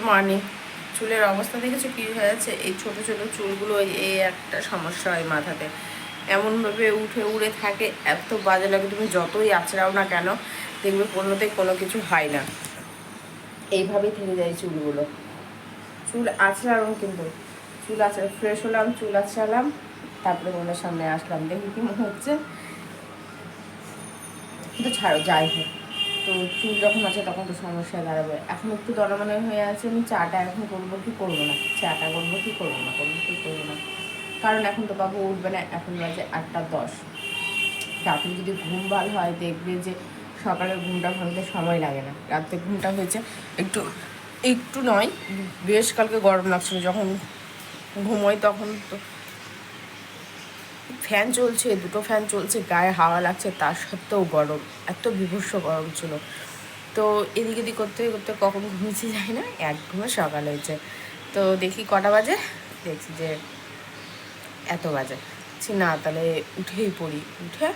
Morning. চুলের অবস্থা দেখেছো কি হয়েছে? এই ছোট ছোট চুলগুলো এই একটা সমস্যা হয় মাথাতে, এমনভাবে উঠে উড়ে থাকে, এত বাজে লাগে। তুমি যতই আঁচড়াও না কেন দেখবে কোনোতে কোনো কিছু হয় না, এইভাবেই থেকে যায় চুলগুলো। চুল আঁচড়ালাম, কিন্তু চুল আঁচড়া ফ্রেশ হলাম, চুল আঁচড়ালাম, তারপরে তোমাদের সামনে আসলাম, দেখি কি মনে হচ্ছে। কিন্তু ছাড়ো, যাই হোক, তো চুল যখন আছে তখন তো সমস্যায় দাঁড়াবে। এখন একটু দরমানে হয়ে আছে, আমি চাটা এখন করবো কি করবো না, চাটা করবো কি করবো না, করবো কি করবো না, কারণ এখন তো বাবু উঠবে না, এখন বাজে 8:10। রাতে যদি ঘুম ভালো হয় দেখবে যে সকালের ঘুমটা ভাঙতে সময় লাগে না। রাতে ঘুমটা হয়েছে একটু একটু নয়, বেশ কালকে গরম লাগছিল যখন ঘুমোই, তখন তো ফ্যান চলছে, দুটো ফ্যান চলছে, গায়ে হাওয়া লাগছে, তার সত্ত্বেও গরম, এত বিভৎস গরম ছিল। তো এদিক এদিক করতে করতে কখন ঘুমিয়েছি যায় না, এক ঘুমে সকাল হয়েছে। তো দেখি কটা বাজে, দেখছি যে এত বাজে। না তাহলে উঠেই পড়ি, উঠে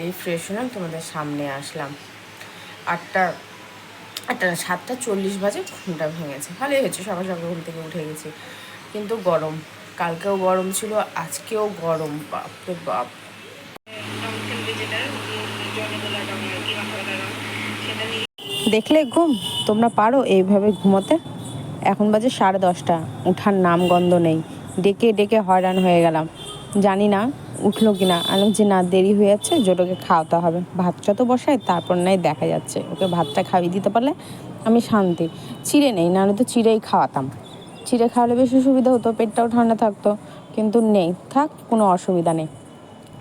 এই ফ্রেশ হলাম, তোমাদের সামনে আসলাম। 7:40 বাজে ঘুমটা ভেঙেছে, ভালোই হয়েছে, সকাল সকাল ঘুম থেকে উঠে গেছি। কিন্তু গরম, কালকেও গরম ছিল, আজকেও গরম, বাপরে বাপ। দেখলে ঘুম, তোমরা পারো এইভাবে ঘুমোতে? এখন বাজে 10:30, উঠার নাম গন্ধ নেই, ডেকে ডেকে হয়রান হয়ে গেলাম, জানি না উঠলো কিনা। আমি যে না, দেরি হয়ে যাচ্ছে, জোটোকে খাওয়াতে হবে, ভাতটা তো বসাই, তারপর নাই দেখা যাচ্ছে, ওকে ভাতটা খাইয়ে দিতে পারলে আমি শান্তি। চিড়ে নেই, নাহলে তো চিড়েই খাওয়াতাম, চিড়ে খাওয়ালে বেশি সুবিধা হতো, পেটটাও ঠান্ডা থাকতো, কিন্তু নেই, থাক, কোনো অসুবিধা নেই।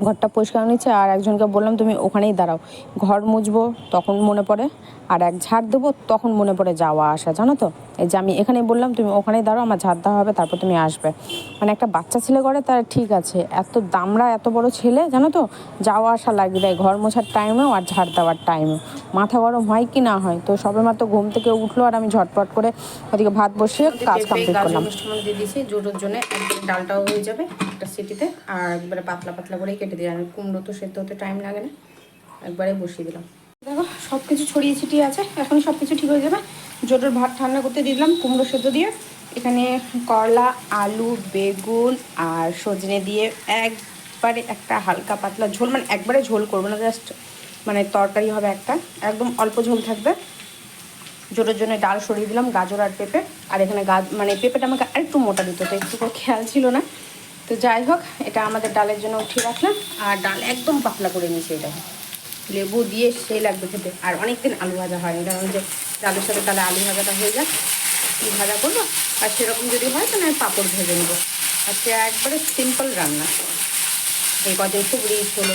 ঘরটা পরিষ্কার নিচ্ছে, আর একজনকে বললাম তুমি ওখানেই দাঁড়াও, ঘর মুছবো তখন মনে পড়ে, আর এক ঝাড় দেবো তখন মনে পড়ে যাওয়া আসা, জানো তো। এই যে আমি এখানেই বললাম তুমি ওখানেই দাঁড়াও, আমার ঝাড় দেওয়া হবে, তারপর তুমি আসবে। মানে একটা বাচ্চা ছেলে করে তার ঠিক আছে, এত দামড়া, এত বড় ছেলে, জানো তো, যাওয়া আসা লাগিয়ে দেয় ঘর মোছার টাইমেও আর ঝাড় দেওয়ার টাইমেও। মাথা গরম হয় কি না হয়। তো সবেমাত্র ঘুম থেকে উঠলো, আর আমি ঝটপট করে ওদিকে ভাত বসিয়ে কাজ কমপ্লিট করলাম। দিয়ে দিয়েছি জোটোর জন্য, একদম ডালটাও হয়ে যাবে একটা সিটিতে, আর একবারে পাতলা পাতলা করেই কেটে দিলাম। কুমড়ো তো সেদ্ধ হতে টাইম লাগে না, একবারে বসিয়ে দিলাম। দেখো সব কিছু ছড়িয়ে ছিটিয়ে আছে, এখন সব কিছু ঠিক হয়ে যাবে। জোটোর ভাত ঠান্ডা করতে দিলাম কুমড়ো সেদ্ধ দিয়ে। এখানে করলা, আলু, বেগুন আর সজনে দিয়ে একবারে একটা হালকা পাতলা ঝোল, মানে একবারে ঝোল করবো না, জাস্ট মানে তরকারি হবে একটা, একদম অল্প ঝোল থাকবে। জোটোর জন্য ডাল সরিয়ে দিলাম, গাজর আর পেঁপে। আর এখানে মানে পেঁপেটা আমাকে আরেকটু মোটা দিত, তো একটু করে খেয়াল ছিল না। তো যাই হোক, এটা আমাদের ডালের জন্য উঠিয়ে রাখলাম। আর ডাল একদম পাতলা করে নিয়েছি, এটা লেবু দিয়ে সেই লাগবে খেতে। আর অনেকদিন আলু ভাজা হয়নি, কারণ যে ডালের সাথে তাহলে আলু ভাজাটা হয়ে যাক, কী ভাজা করবো। আর সেরকম যদি হয় তাহলে আমি পাঁপড় ভেজে নেবো। আজকে একবারে সিম্পল রান্না। এই কদিন খুব রিচ হলো,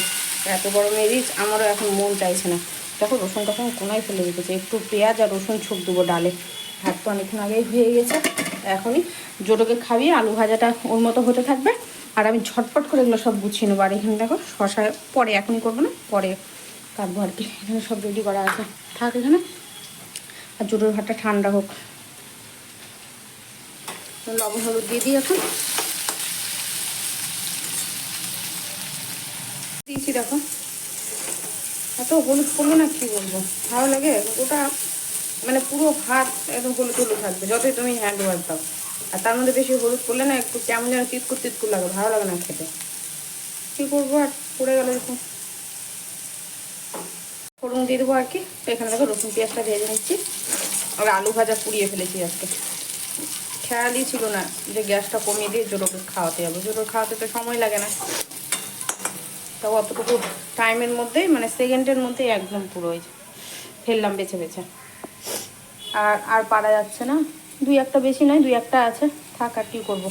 এত গরমের রিচ, আমারও এখন মন চাইছে না। দেখো রসুন তখন কোনায় ফেলে রেখেছে, একটু পেঁয়াজ আর রসুন ছোপ দেবো ডালে। ভাত তো অনেকক্ষণ আগেই হয়ে গেছে, এখনই জোটোকে খাইয়ে আলু ভাজাটা ওর মতো হতে থাকবে, আর আমি ঝটপট করে এগুলো সব গুছিয়ে নেবো। আর এখানে দেখো শশা পরে, এখনই করবো না, পরে কাটবো আর কি। এখানে সব রেডি করা আছে, থাক এখানে। আর জোটোর ভাতটা ঠান্ডা হোক। লবণ হলুদ দিয়ে দিই এখন, দিয়েছি দেখো। এত হলুদ পড়লো না, কী বলবো, ভালো লাগে ওটা, মানে পুরো ভাত একদম হলুদ হলুদ থাকবে যতই তুমি হ্যান্ড ওয়াশ দাও। আর তার মধ্যে বেশি হলুদ পড়লে না একটু কেমন যেন তিতকুর তিতকুর লাগে, ভালো লাগে না খেতে। কী করবো আর, পড়ে গেলো এরকম। ফোড়ন দিয়ে দেবো আর কি। তো এখানে দেখো রসুন পেঁয়াজটা ভেজে নিচ্ছি, আর আলু ভাজা পুড়িয়ে ফেলেছি আজকে। খেয়ালই ছিল না যে গ্যাসটা কমিয়ে দিয়ে জোটোকে খাওয়াতে যাবো। জোটোর খাওয়াতে তো সময় লাগে না, তাও অতটুকু টাইমের মধ্যেই, মানে সেকেন্ডের মধ্যেই একদম পুরো হয়েছে। ফেললাম বেছে বেছে, আর আর পারা যাচ্ছে না। দুই একটা, বেশি নয়, দুই একটা আছে, থাক, আর কী করবো।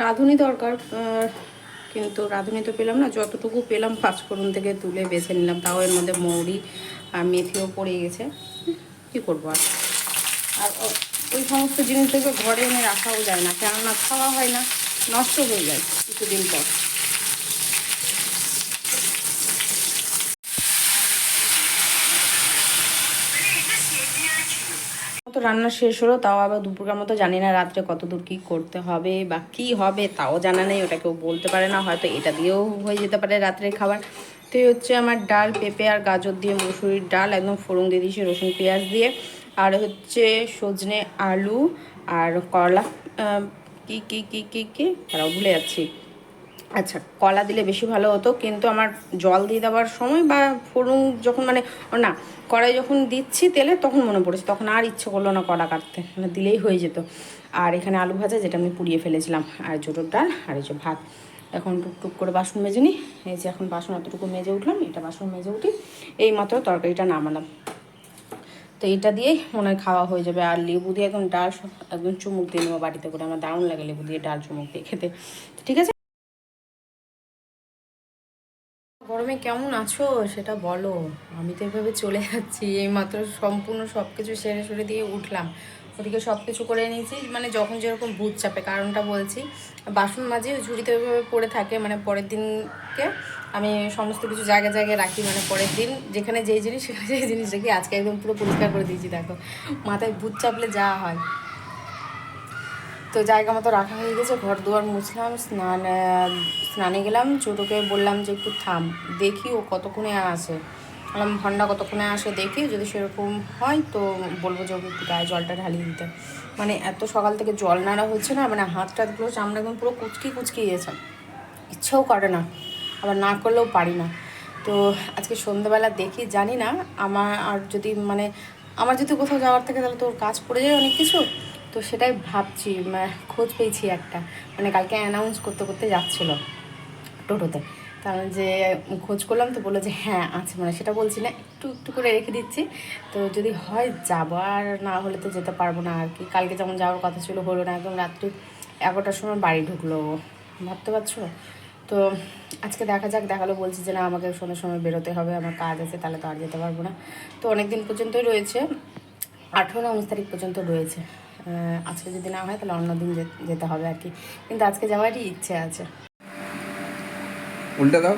রাঁধুনি দরকার, কিন্তু রাঁধুনি তো পেলাম না, যতটুকু পেলাম পাঁচফোড়ন থেকে তুলে বেছে নিলাম, তাও এর মধ্যে মৌরি আর মেথিও পড়ে গেছে, কী করবো আর। আর ওই সমস্ত জিনিস দেখবে ঘরে এনে রাখাও যায় না, কেননা খাওয়া হয় না, নষ্ট হয়ে যায় কিছুদিন পর। তো রান্না শেষ হলো, তাও আবার দুপুরের মতো, জানি না রাত্রে কত দূর কী করতে হবে বা কী হবে তাও জানা নেই, ওটা কেউ বলতে পারে না, হয়তো এটা দিয়েও হয়ে যেতে পারে রাত্রের খাবার। তো এই হচ্ছে আমার ডাল, পেঁপে আর গাজর দিয়ে মুসুরির ডাল, একদম ফোড়ন দিয়ে দিয়েছি রসুন পেঁয়াজ দিয়ে, আর হচ্ছে সজনে আলু আর করলা, কি কি কি কি কি তারাও ভুলে যাচ্ছি। আচ্ছা, কলা দিলে বেশি ভালো হতো, কিন্তু আমার জল দিয়ে দেওয়ার সময় বা ফোড়ন যখন মানে না কড়াই যখন দিচ্ছি তেলে তখন মনে পড়েছে, তখন আর ইচ্ছে করলো না কলা কাটতে, মানে দিলেই হয়ে যেত। আর এখানে আলু ভাজা, যেটা আমি পুড়িয়ে ফেলেছিলাম, আর জোটোর ডাল, আর এই যে ভাত। এখন টুকটুক করে বাসন মেজে নিই। এই যে এখন বাসন এতটুকু মেজে উঠলাম, এটা বাসন মেজে উঠি, এই মাত্র তরকারিটা নামালাম। তো এটা দিয়েই মনে হয় খাওয়া হয়ে যাবে। আর লেবু দিয়ে একদম ডাল একদম চুমুক দিয়ে নেবো বাটিতে করে, আমার দারুণ লাগে লেবু দিয়ে ডাল চুমুক দিয়ে খেতে। ঠিক আছে, গরমে কেমন আছো সেটা বলো। আমি তো এভাবে চলে যাচ্ছি, এইমাত্র সম্পূর্ণ সব কিছু সেরে সরে দিয়ে উঠলাম, ওদিকে সব কিছু করে নিয়েছি, মানে যখন যেরকম ভূত চাপে, কারণটা বলছি। বাসন মাঝে ঝুড়িতে ওইভাবে পড়ে থাকে, মানে পরের দিনকে আমি সমস্ত কিছু জায়গায় জায়গায় রাখি, মানে পরের দিন যেখানে যেই জিনিস সেখানে যেই জিনিস রাখি। আজকে একদম পুরো পরিষ্কার করে দিয়েছি, দেখো মাথায় ভূত চাপলে যা হয়। তো জায়গা মতো রাখা হয়ে গেছে, ঘর দুয়ার মুছলাম, স্নানে গেলাম, ছোটোকে বললাম যে একটু থাম, দেখি ও কতক্ষণে আসে। বললাম ভন্ডা কতক্ষণে আসে দেখি, যদি সেরকম হয় তো বলবো যে ওকে একটু গায়ে জলটা ঢালিয়ে দিতে। মানে এত সকাল থেকে জল নাড়া হচ্ছে না, মানে হাত টাতগুলো চামড়া একদম পুরো কুচকি কুচকি গিয়েছে, ইচ্ছেও করে না, আবার না করলেও পারি না। তো আজকে সন্ধ্যেবেলা দেখি, জানি না আমার আর যদি মানে আমার যদি কোথাও যাওয়ার থাকে তাহলে তো ওর কাজ পড়ে যায় অনেক কিছু। তো সেটাই ভাবছি, খোঁজ পেয়েছি একটা, মানে কালকে অ্যানাউন্স করতে করতে যাচ্ছিলো টোটোতে, তার যে খোঁজ করলাম তো বললো যে হ্যাঁ আছে, মানে সেটা বলছি না, একটু একটু করে রেখে দিচ্ছি। তো যদি হয় যাবো, আর না হলে তো যেতে পারবো না আর কি। কালকে যেমন যাওয়ার কথা ছিল হলো না, একদম রাত্রি 11টার সময় বাড়ি ঢুকলো, ভাবতে পারছো। তো আজকে দেখা যাক, দেখালো বলছি যে না আমাকে সন্ধ্যের সময় বেরোতে হবে, আমার কাজ আছে, তাহলে তো আর যেতে পারবো না। তো অনেক দিন পর্যন্তই রয়েছে, 18 না 19 তারিখ পর্যন্ত রয়েছে। আজকে যদি না হয় তাহলে অন্য দিন যেতে হবে আর কি, কিন্তু আজকে যাওয়ারই ইচ্ছে আছে। উল্টে দাও।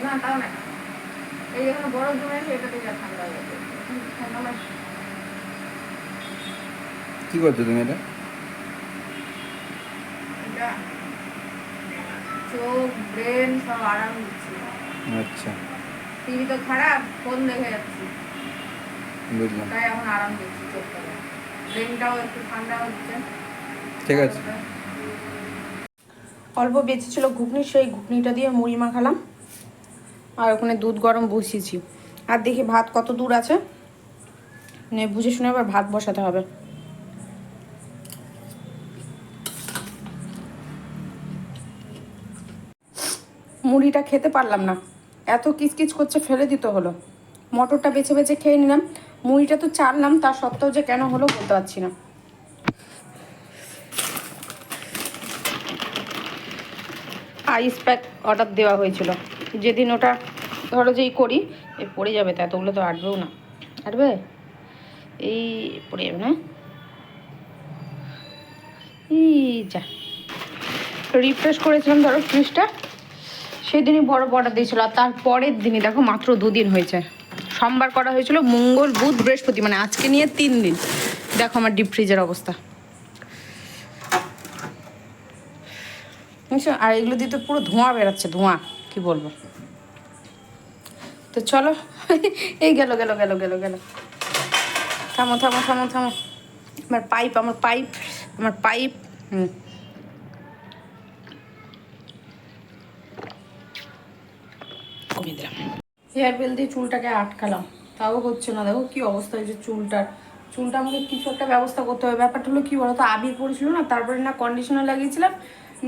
না তাও না, এই এখানে বড় জমে আছে, এটাতে যা ঠান্ডা হয়ে যাবে, ঠান্ডা লাগে। কি করছো তুমি এটা? এটা চোখ ব্রেন সব আরাম দিচ্ছি। আচ্ছা, টিভি তো খারাপ, ফোন দেখে যাচ্ছি, বুঝলাম। তাই এখন আরাম দিচ্ছি চোখটা, ব্রেনটাও একটু ঠান্ডা হচ্ছে। ঠিক আছে। অল্প বেঁচে ছিল ঘুগনি, সেই ঘুগনিটা দিয়ে মুড়ি মাখালাম, আর ওখানে দুধ গরম বসিয়েছি। আর দেখি ভাত কত দূর আছে, মানে বুঝে শুনে আবার ভাত বসাতে হবে। মুড়িটা খেতে পারলাম না, এত কিচকিচ করছে, ফেলে দিতে হলো। মটরটা বেছে বেছে খেয়ে নিলাম, মুড়িটা তো চাললাম, তা সত্ত্বেও যে কেন হলো বলতে পারছি না। আইস প্যাক অর্ডার দেওয়া হয়েছিল, যেদিন ওটা ধরো যেই করি, এ পড়ে যাবে, তা এতগুলো তো আটবেও না, আটবে এই পড়ে যাবে না, এই যা। রিফ্রেশ করেছিলাম ধরো ফ্রিজটা, সেদিনই বড় অর্ডার দিয়েছিল, আর তারপরের দিনই দেখো মাত্র 2 দিন হয়েছে। সোমবার করা হয়েছিল, মঙ্গল বুধ বৃহস্পতি, মানে আজকে নিয়ে 3 দিন। দেখো আমার ডিপ ফ্রিজের অবস্থা, বুঝছো। আর এগুলো দিয়ে তো পুরো ধোঁয়া বেরাচ্ছে, ধোঁয়া কি বলবো। তো চলো, এই গেল গেল গেল গেল গেল, থামো থামো থামো থামো। আমার পাইপ, আমার পাইপ, আমার পাইপ। কমিয়ে দিলাম। হেয়ার বেল দিয়ে চুলটাকে আটকালাম, তাও হচ্ছে না, দেখো কি অবস্থা হয়েছে চুলটা আমাকে কিছু একটা ব্যবস্থা করতে হবে। ব্যাপারটা হলো কি বলতো, আবির পড়েছিল না, তারপরে না কন্ডিশনার লাগিয়েছিলাম,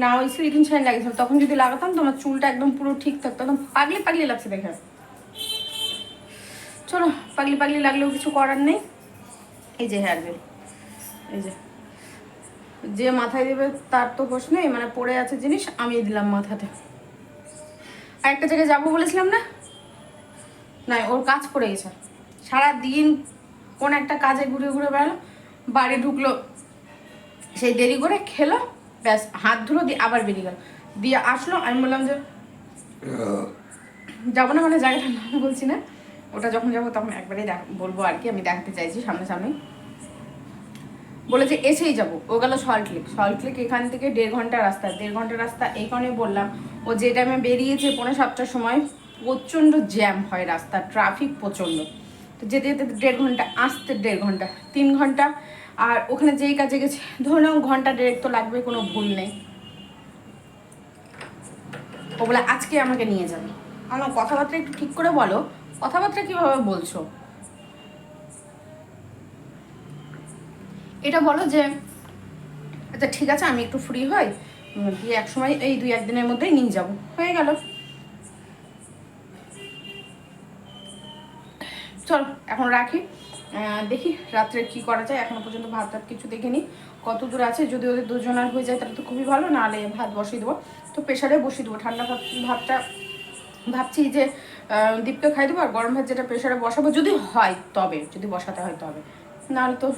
না ওই স্লিকিং শাইন লাগিয়েছিলাম, তখন যদি লাগাতাম তোমার চুলটা একদম পুরো ঠিক থাকতো, একদম পাগলি পাগলি লাগছে দেখে। চলো, পাগলি পাগলি লাগলেও কিছু করার নেই। এই যে হেয়ার বেল, এই যে মাথায় দেবে তার তো হোশ নেই, মানে পড়ে আছে জিনিস, আমি দিলাম মাথাতে। আর একটা জায়গায় যাবো বলেছিলাম না, না, ওর কাজ পড়ে গেছে। সারাদিন কোন একটা কাজে ঘুরে ঘুরে বেড়ালো, বাড়ি ঢুকলো সেই দেরি করে, খেলো, ব্যাস হাত ধুলো, দিয়ে আবার বেরিয়ে গেল। দিয়ে আসলো, আমি বললাম যে যাবো না, মানে জায়গাটার নাম বলছি না, ওটা যখন যাবো তখন একবারেই বলবো আর কি, আমি দেখাতে চাইছি সামনাসামনি। বলেছে এসেই যাবো। ও গেল সল্টলেক। সল্টলেক এখান থেকে 1.5 ঘন্টা রাস্তা। 1.5 ঘন্টা রাস্তা এই কারণে বললাম, ও যে টাইমে বেরিয়েছে 6:45-7টার সময়, প্রচণ্ড জ্যাম হয় রাস্তা, ট্রাফিক প্রচণ্ড। তো যেতে যেতে 1.5 ঘন্টা, আসতে 1.5 ঘন্টা, 3 ঘন্টা। আর ওখানে যেই কাজে গেছে ধরে নাও 1.5 ঘন্টা তো লাগবে, কোনো ভুল নেই। ও বলে আজকে আমাকে নিয়ে যাবে। আমার কথাবার্তা একটু ঠিক করে বলো, কথাবার্তা কিভাবে বলছো এটা বলো যে আচ্ছা ঠিক আছে আমি একটু ফ্রি হই, দিয়ে এক সময় এই 2-1 দিনের মধ্যেই নিয়ে যাবো, হয়ে গেল। চলো এখন রাখি, দেখি রাত্রে কি করা যায়। এখনো পর্যন্ত ভাত টাত কিছু দেখিনি, কত দূর আছে। যদি ওদের দুজনের হয়ে যায় তাহলে তো খুবই ভালো, নাহলে ভাত বসিয়ে দেবো। তো প্রেশারে বসিয়ে দেবো ঠান্ডা ভাতটা। ভাবছি যে দীপকে খাই দেবো, আর গরম ভাত যেটা প্রেশারে বসাবো, যদি হয় তবে, যদি বসাতে হয় তবে, নাহলে তো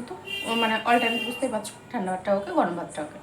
তো মানে অল্টারনেট, বুঝতেই পারছো, ঠান্ডা ভাতটা ওকে, গরম ভাতটা ওকে।